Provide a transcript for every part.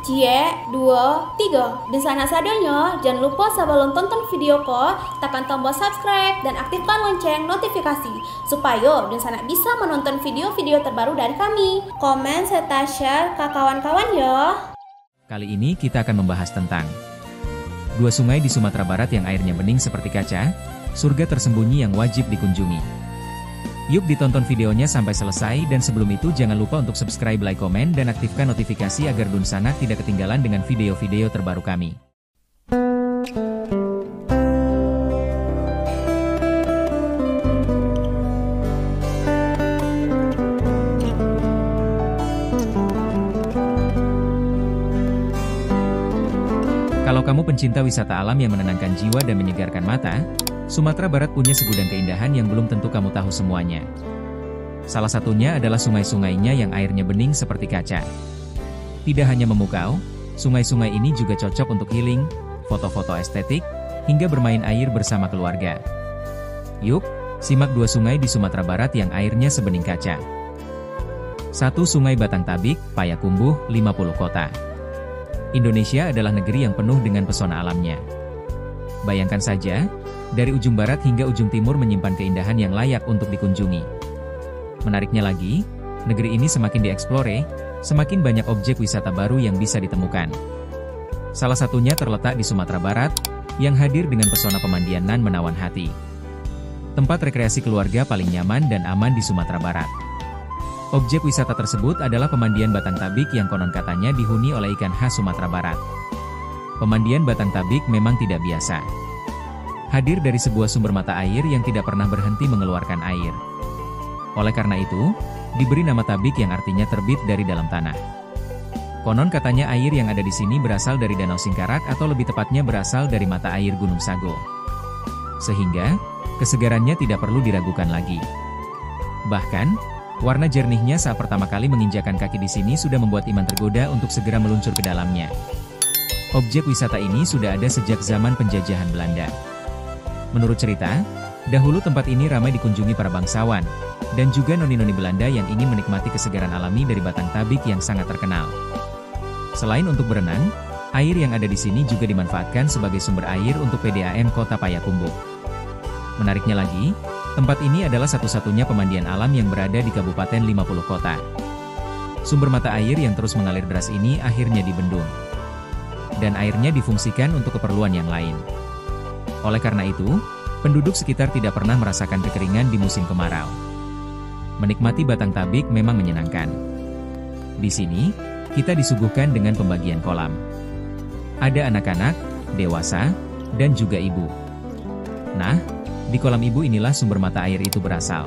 Cie, dua, tiga. Dan sana sadanya, jangan lupa sebelum tonton video ko, tekan tombol subscribe dan aktifkan lonceng notifikasi supaya dan sana bisa menonton video-video terbaru dari kami. Komen serta share ke kawan-kawan ya. Kali ini kita akan membahas tentang dua sungai di Sumatera Barat yang airnya bening seperti kaca, surga tersembunyi yang wajib dikunjungi. Yuk ditonton videonya sampai selesai, dan sebelum itu jangan lupa untuk subscribe, like, komen, dan aktifkan notifikasi agar Dunsana tidak ketinggalan dengan video-video terbaru kami. Kalau kamu pencinta wisata alam yang menenangkan jiwa dan menyegarkan mata, Sumatera Barat punya segudang keindahan yang belum tentu kamu tahu semuanya. Salah satunya adalah sungai-sungainya yang airnya bening seperti kaca. Tidak hanya memukau, sungai-sungai ini juga cocok untuk healing, foto-foto estetik, hingga bermain air bersama keluarga. Yuk, simak dua sungai di Sumatera Barat yang airnya sebening kaca. 1. Sungai Batang Tabik, Payakumbuh, 50 Kota. Indonesia adalah negeri yang penuh dengan pesona alamnya. Bayangkan saja, dari ujung barat hingga ujung timur menyimpan keindahan yang layak untuk dikunjungi. Menariknya lagi, negeri ini semakin dieksplore, semakin banyak objek wisata baru yang bisa ditemukan. Salah satunya terletak di Sumatera Barat, yang hadir dengan pesona pemandian nan menawan hati. Tempat rekreasi keluarga paling nyaman dan aman di Sumatera Barat. Objek wisata tersebut adalah pemandian Batang Tabik yang konon katanya dihuni oleh ikan khas Sumatera Barat. Pemandian Batang Tabik memang tidak biasa. Hadir dari sebuah sumber mata air yang tidak pernah berhenti mengeluarkan air. Oleh karena itu, diberi nama Tabik yang artinya terbit dari dalam tanah. Konon katanya air yang ada di sini berasal dari Danau Singkarak atau lebih tepatnya berasal dari mata air Gunung Sago. Sehingga, kesegarannya tidak perlu diragukan lagi. Bahkan, warna jernihnya saat pertama kali menginjakan kaki di sini sudah membuat iman tergoda untuk segera meluncur ke dalamnya. Objek wisata ini sudah ada sejak zaman penjajahan Belanda. Menurut cerita, dahulu tempat ini ramai dikunjungi para bangsawan, dan juga noni-noni Belanda yang ingin menikmati kesegaran alami dari Batang Tabik yang sangat terkenal. Selain untuk berenang, air yang ada di sini juga dimanfaatkan sebagai sumber air untuk PDAM Kota Payakumbuh. Menariknya lagi, tempat ini adalah satu-satunya pemandian alam yang berada di Kabupaten 50 Kota. Sumber mata air yang terus mengalir deras ini akhirnya dibendung, dan airnya difungsikan untuk keperluan yang lain. Oleh karena itu, penduduk sekitar tidak pernah merasakan kekeringan di musim kemarau. Menikmati Batang Tabik memang menyenangkan. Di sini, kita disuguhkan dengan pembagian kolam. Ada anak-anak, dewasa, dan juga ibu. Nah, di kolam ibu inilah sumber mata air itu berasal.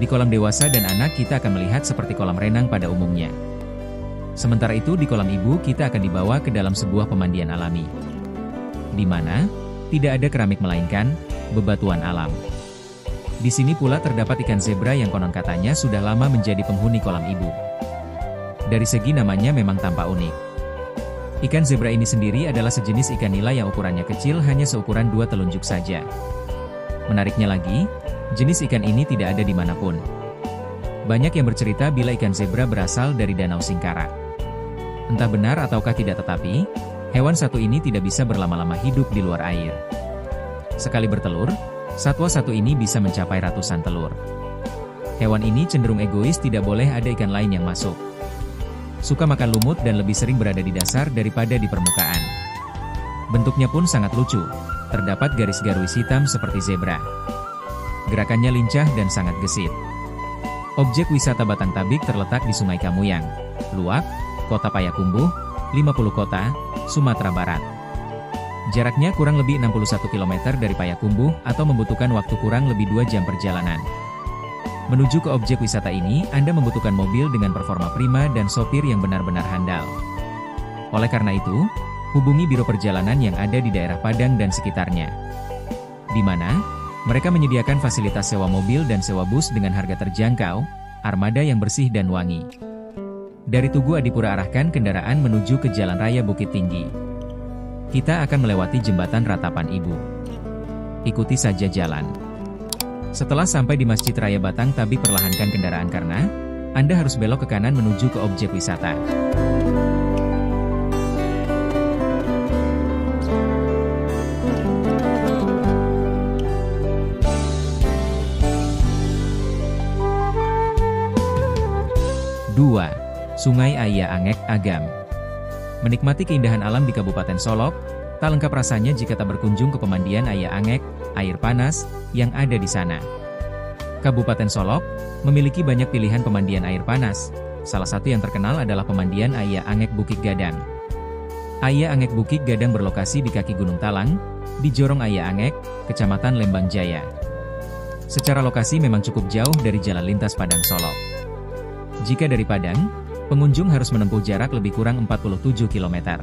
Di kolam dewasa dan anak kita akan melihat seperti kolam renang pada umumnya. Sementara itu di kolam ibu kita akan dibawa ke dalam sebuah pemandian alami, di mana tidak ada keramik melainkan bebatuan alam. Di sini pula terdapat ikan zebra yang konon katanya sudah lama menjadi penghuni kolam ibu. Dari segi namanya memang tampak unik. Ikan zebra ini sendiri adalah sejenis ikan nila yang ukurannya kecil, hanya seukuran 2 telunjuk saja. Menariknya lagi, jenis ikan ini tidak ada dimanapun. Banyak yang bercerita bila ikan zebra berasal dari Danau Singkarak. Entah benar ataukah tidak, tetapi hewan satu ini tidak bisa berlama-lama hidup di luar air. Sekali bertelur, satwa satu ini bisa mencapai ratusan telur. Hewan ini cenderung egois, tidak boleh ada ikan lain yang masuk. Suka makan lumut dan lebih sering berada di dasar daripada di permukaan. Bentuknya pun sangat lucu, terdapat garis-garis hitam seperti zebra. Gerakannya lincah dan sangat gesit. Objek wisata Batang Tabik terletak di Sungai Kamuyang, Luak, Kota Payakumbuh, 50 Kota, Sumatera Barat. Jaraknya kurang lebih 61 km dari Payakumbuh atau membutuhkan waktu kurang lebih 2 jam perjalanan. Menuju ke objek wisata ini, Anda membutuhkan mobil dengan performa prima dan sopir yang benar-benar handal. Oleh karena itu, hubungi Biro Perjalanan yang ada di daerah Padang dan sekitarnya, di mana mereka menyediakan fasilitas sewa mobil dan sewa bus dengan harga terjangkau, armada yang bersih dan wangi. Dari Tugu Adipura arahkan kendaraan menuju ke Jalan Raya Bukit Tinggi. Kita akan melewati jembatan Ratapan Ibu. Ikuti saja jalan. Setelah sampai di Masjid Raya Batang Tabik, perlahankan kendaraan karena Anda harus belok ke kanan menuju ke objek wisata. 2. Sungai Aya Angek, Agam. Menikmati keindahan alam di Kabupaten Solok, tak lengkap rasanya jika tak berkunjung ke pemandian Aya Angek, air panas, yang ada di sana. Kabupaten Solok memiliki banyak pilihan pemandian air panas. Salah satu yang terkenal adalah pemandian Aya Angek Bukit Gadang. Aya Angek Bukit Gadang berlokasi di kaki Gunung Talang, di Jorong Aya Angek, Kecamatan Lembang Jaya. Secara lokasi memang cukup jauh dari jalan lintas Padang Solok. Jika dari Padang, pengunjung harus menempuh jarak lebih kurang 47 km.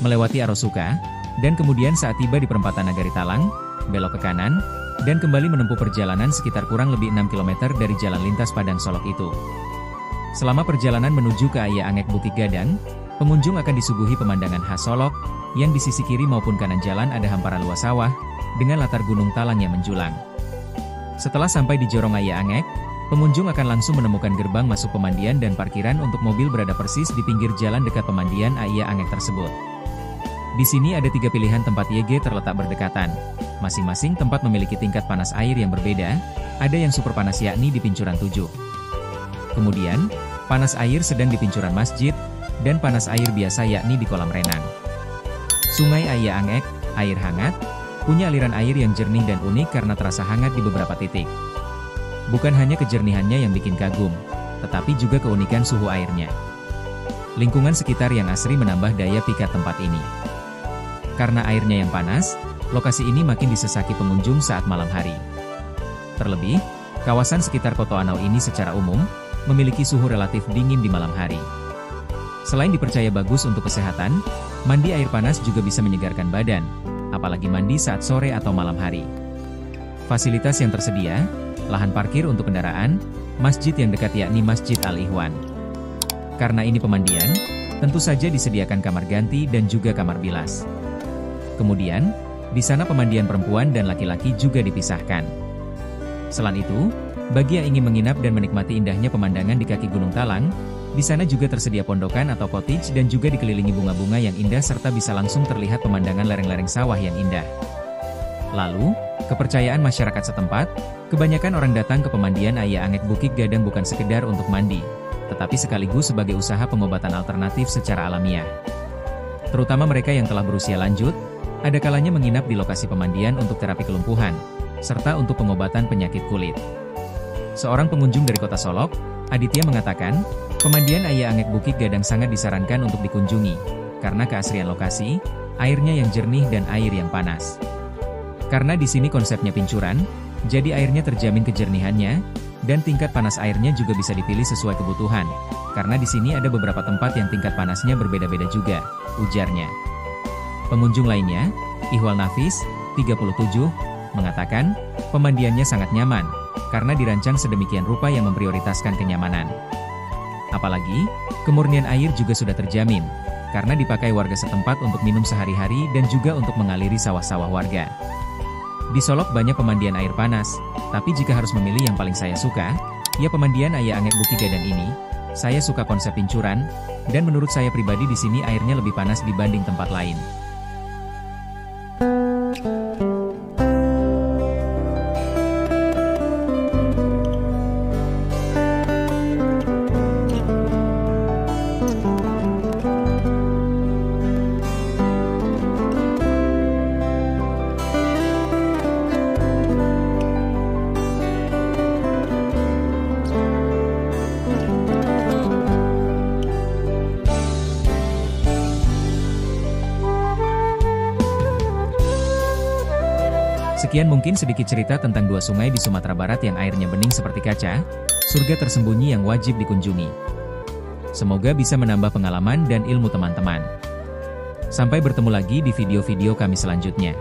Melewati Arosuka, dan kemudian saat tiba di perempatan Nagari Talang, belok ke kanan, dan kembali menempuh perjalanan sekitar kurang lebih 6 km dari jalan lintas Padang Solok itu. Selama perjalanan menuju ke Aya Angek Bukit Gadang, pengunjung akan disuguhi pemandangan khas Solok, yang di sisi kiri maupun kanan jalan ada hamparan luas sawah, dengan latar Gunung Talang yang menjulang. Setelah sampai di Jorong Aya Angek, pengunjung akan langsung menemukan gerbang masuk pemandian dan parkiran untuk mobil berada persis di pinggir jalan dekat pemandian Aya Angek tersebut. Di sini ada 3 pilihan tempat YG terletak berdekatan. Masing-masing tempat memiliki tingkat panas air yang berbeda, ada yang super panas yakni di Pincuran 7. Kemudian, panas air sedang di Pincuran Masjid, dan panas air biasa yakni di kolam renang. Sungai Aya Angek, air hangat, punya aliran air yang jernih dan unik karena terasa hangat di beberapa titik. Bukan hanya kejernihannya yang bikin kagum, tetapi juga keunikan suhu airnya. Lingkungan sekitar yang asri menambah daya pikat tempat ini. Karena airnya yang panas, lokasi ini makin disesaki pengunjung saat malam hari. Terlebih, kawasan sekitar Koto Anau ini secara umum, memiliki suhu relatif dingin di malam hari. Selain dipercaya bagus untuk kesehatan, mandi air panas juga bisa menyegarkan badan, apalagi mandi saat sore atau malam hari. Fasilitas yang tersedia, lahan parkir untuk kendaraan, masjid yang dekat yakni Masjid Al-Ikhwan. Karena ini pemandian, tentu saja disediakan kamar ganti dan juga kamar bilas. Kemudian, di sana pemandian perempuan dan laki-laki juga dipisahkan. Selain itu, bagi yang ingin menginap dan menikmati indahnya pemandangan di kaki Gunung Talang, di sana juga tersedia pondokan atau cottage dan juga dikelilingi bunga-bunga yang indah serta bisa langsung terlihat pemandangan lereng-lereng sawah yang indah. Lalu, kepercayaan masyarakat setempat, kebanyakan orang datang ke pemandian Aya Angek Bukit Gadang bukan sekedar untuk mandi, tetapi sekaligus sebagai usaha pengobatan alternatif secara alamiah. Terutama mereka yang telah berusia lanjut, ada kalanya menginap di lokasi pemandian untuk terapi kelumpuhan, serta untuk pengobatan penyakit kulit. Seorang pengunjung dari kota Solok, Aditya mengatakan, pemandian Aya Angek Bukit Gadang sangat disarankan untuk dikunjungi, karena keasrian lokasi, airnya yang jernih dan air yang panas. Karena di sini konsepnya pincuran, jadi airnya terjamin kejernihannya, dan tingkat panas airnya juga bisa dipilih sesuai kebutuhan, karena di sini ada beberapa tempat yang tingkat panasnya berbeda-beda juga, ujarnya. Pengunjung lainnya, Ihwal Nafis, 37, mengatakan, pemandiannya sangat nyaman, karena dirancang sedemikian rupa yang memprioritaskan kenyamanan. Apalagi, kemurnian air juga sudah terjamin, karena dipakai warga setempat untuk minum sehari-hari dan juga untuk mengaliri sawah-sawah warga. Di Solok banyak pemandian air panas, tapi jika harus memilih yang paling saya suka, ya pemandian Aya Angek Bukit Gadang ini. Saya suka konsep pincuran, dan menurut saya pribadi di sini airnya lebih panas dibanding tempat lain. Sekian mungkin sedikit cerita tentang 2 sungai di Sumatera Barat yang airnya bening seperti kaca, surga tersembunyi yang wajib dikunjungi. Semoga bisa menambah pengalaman dan ilmu teman-teman. Sampai bertemu lagi di video-video kami selanjutnya.